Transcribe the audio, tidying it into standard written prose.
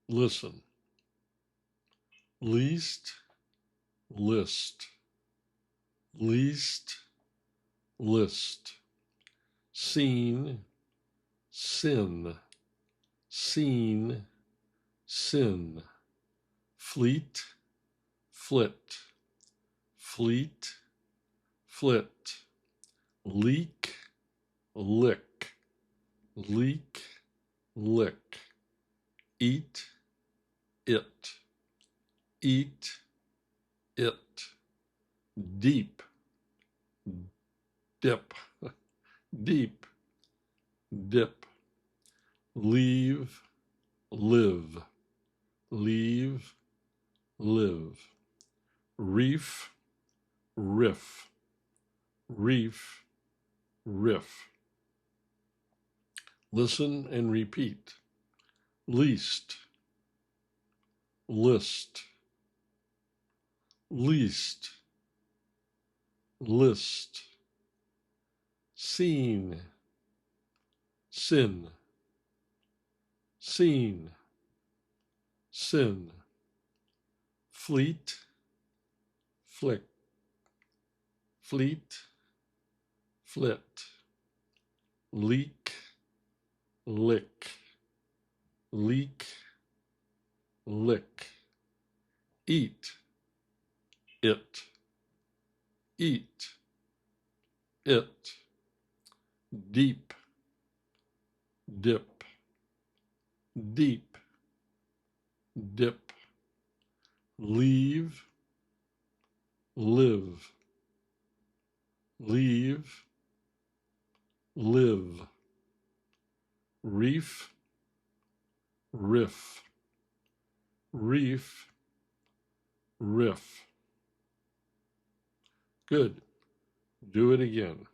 listen. Least, list. Least, list. Seen, sin. Seen, sin. Fleet, flit. Fleet, flit. Leek, lick. Leek, lick. Eat, it. Eat, it. Deep, dip. Deep, dip. Leave, live. Leave, live. Reef, riff. Reef, riff. Listen and repeat. Least, list. Least, list. Seen, sin. Seen, sin. Fleet, flick. Fleet, flit. Leek, lick. Leek, lick. Eat, it. Eat, it. Deep, dip. Deep, dip. Leave, live. Leave, live. Reef, riff. Reef, riff. Good. Do it again.